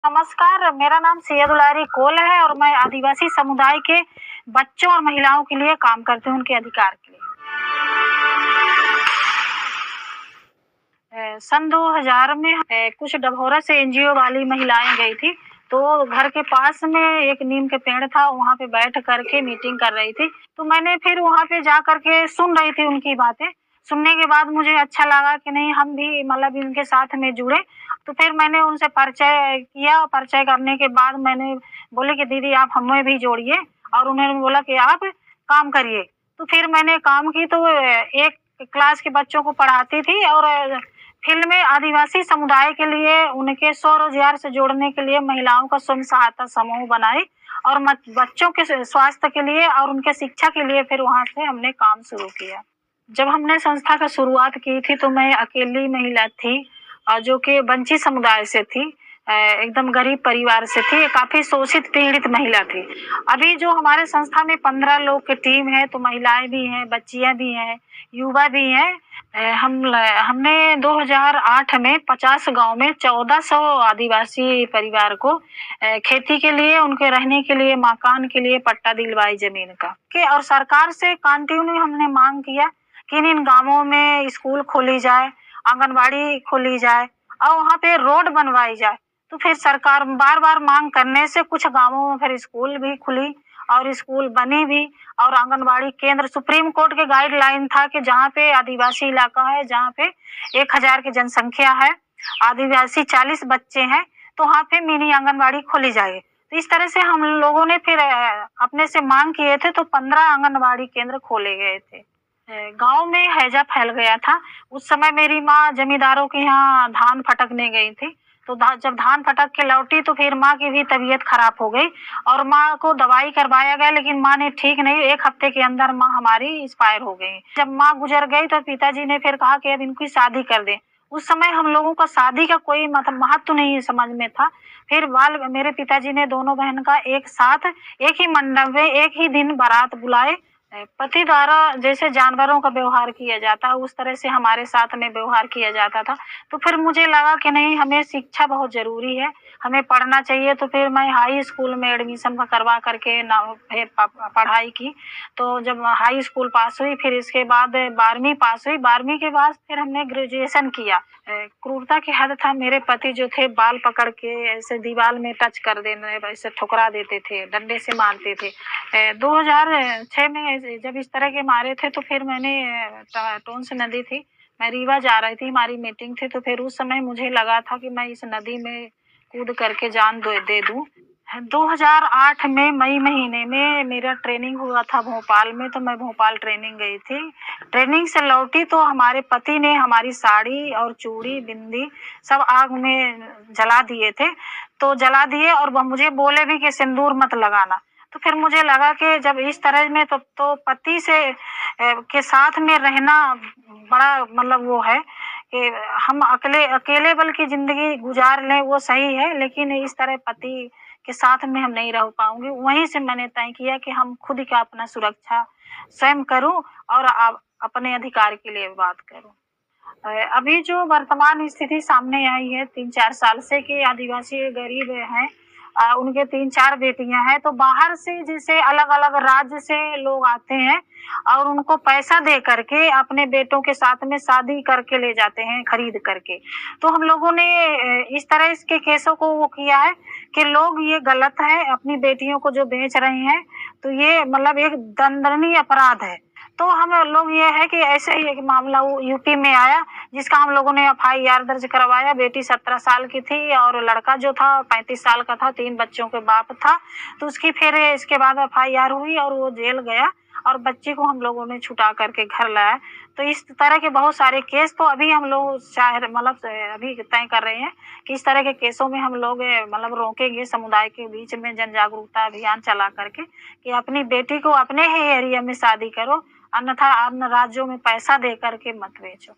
नमस्कार, मेरा नाम सिया दुलारी कोल है और मैं आदिवासी समुदाय के बच्चों और महिलाओं के लिए काम करती हूँ, उनके अधिकार के लिए। सन 2000 में कुछ डभौरा से एनजीओ वाली महिलाएं गई थी, तो घर के पास में एक नीम के पेड़ था, वहाँ पे बैठ करके मीटिंग कर रही थी। तो मैंने फिर वहाँ पे जा करके सुन रही थी उनकी बातें। सुनने के बाद मुझे अच्छा लगा कि नहीं, हम भी मतलब इनके साथ में जुड़े। तो फिर मैंने उनसे परिचय किया। परिचय करने के बाद मैंने बोले कि दीदी आप हमें भी जोड़िए, और उन्होंने बोला कि आप काम करिए। तो फिर मैंने काम की, तो एक क्लास के बच्चों को पढ़ाती थी और फील्ड में आदिवासी समुदाय के लिए उनके स्वरोजगार से जोड़ने के लिए महिलाओं का स्वयं सहायता समूह बनाए और बच्चों के स्वास्थ्य के लिए और उनके शिक्षा के लिए फिर वहाँ से हमने काम शुरू किया। जब हमने संस्था का शुरुआत की थी तो मैं अकेली महिला थी, जो कि बंची समुदाय से थी, एकदम गरीब परिवार से थी, काफ़ी शोषित पीड़ित महिला थी। अभी जो हमारे संस्था में 15 लोग की टीम है, तो महिलाएं भी हैं, बच्चियां भी हैं, युवा भी हैं। हमने 2008 में 50 गांव में 1400 आदिवासी परिवार को खेती के लिए, उनके रहने के लिए, मकान के लिए पट्टा दिलवाई जमीन का के। और सरकार से कंटिन्यू हमने मांग किया कि इन गांवों में स्कूल खोली जाए, आंगनबाड़ी खोली जाए और वहाँ पे रोड बनवाई जाए। तो फिर सरकार बार-बार मांग करने से कुछ गांवों में फिर स्कूल भी खुली और स्कूल बनी भी, और आंगनबाड़ी केंद्र। सुप्रीम कोर्ट के गाइडलाइन था कि जहाँ पे आदिवासी इलाका है, जहाँ पे 1000 की जनसंख्या है, आदिवासी 40 बच्चे हैं, तो वहाँ पे मिनी आंगनबाड़ी खोली जाए। तो इस तरह से हम लोगों ने फिर अपने से मांग किए थे, तो 15 आंगनबाड़ी केंद्र खोले गए थे। गांव में हैजा फैल गया था। उस समय मेरी माँ जमींदारों के यहाँ धान फटकने गई थी, तो जब धान फटक के लौटी तो फिर माँ की भी तबीयत खराब हो गई और माँ को दवाई करवाया गया, लेकिन माँ ने ठीक नहीं, 1 हफ्ते के अंदर माँ हमारी एक्सपायर हो गई। जब माँ गुजर गई तो पिताजी ने फिर कहा कि अब इनकी शादी कर दें। उस समय हम लोगों का शादी का कोई मतलब महत्व नहीं समझ में था। फिर मेरे पिताजी ने दोनों बहन का एक साथ एक ही मंडप में एक ही दिन बारात बुलाए। पति द्वारा जैसे जानवरों का व्यवहार किया जाता है, उस तरह से हमारे साथ में व्यवहार किया जाता था। तो फिर मुझे लगा कि नहीं, हमें शिक्षा बहुत ज़रूरी है, हमें पढ़ना चाहिए। तो फिर मैं हाई स्कूल में एडमिशन करवा करके पढ़ाई की। तो जब हाई स्कूल पास हुई, फिर इसके बाद 12वीं पास हुई। 12वीं के बाद फिर हमने ग्रेजुएशन किया। क्रूरता की हद था, मेरे पति जो थे बाल पकड़ के ऐसे दीवार में टच कर देने, ऐसे ठुकरा देते थे, डंडे से मारते थे। 2006 में जब इस तरह के मारे थे, तो फिर मैंने टोंस नदी थी, मैं रीवा जा रही थी, हमारी मीटिंग थी, तो फिर उस समय मुझे लगा था कि मैं इस नदी में कूद करके जान दे दूं। 2008 में मई महीने में मेरा ट्रेनिंग हुआ था भोपाल में, तो मैं भोपाल ट्रेनिंग गई थी। ट्रेनिंग से लौटी तो हमारे पति ने हमारी साड़ी और चूड़ी बिंदी सब आग में जला दिए थे। तो जला दिए और वह मुझे बोले भी कि सिंदूर मत लगाना। तो फिर मुझे लगा कि जब इस तरह में तो पति से के साथ में रहना बड़ा मतलब वो है कि हम अकेले बल की जिंदगी गुजार लें, वो सही है, लेकिन इस तरह पति के साथ में हम नहीं रह पाऊंगी। वहीं से मैंने तय किया कि हम खुद का अपना सुरक्षा स्वयं करूं और अपने अधिकार के लिए बात करूं। अभी जो वर्तमान स्थिति सामने आई है 3-4 साल से कि आदिवासी गरीब हैं, उनके 3-4 बेटियां हैं, तो बाहर से जैसे अलग-अलग राज्य से लोग आते हैं और उनको पैसा दे करके अपने बेटों के साथ में शादी करके ले जाते हैं खरीद करके। तो हम लोगों ने इस तरह इसके केसों को वो किया है कि लोग ये गलत है, अपनी बेटियों को जो बेच रहे हैं, तो ये मतलब एक दंडनीय अपराध है। तो हम लोग ये है कि ऐसे ही एक मामला वो यूपी में आया, जिसका हम लोगों ने एफआईआर दर्ज करवाया। बेटी 17 साल की थी और लड़का जो था 35 साल का था, 3 बच्चों के बाप था। तो उसकी फिर इसके बाद एफआईआर हुई और वो जेल गया और बच्ची को हम लोगों ने छुटा करके घर लाया। तो इस तरह के बहुत सारे केस तो अभी हम लोग मतलब अभी तय कर रहे हैं कि इस तरह के केसों में हम लोग मतलब रोकेंगे, समुदाय के बीच में जन जागरूकता अभियान चला करके कि अपनी बेटी को अपने ही एरिया में शादी करो, अन्यथा अन्य राज्यों में पैसा दे करके मत बेचो।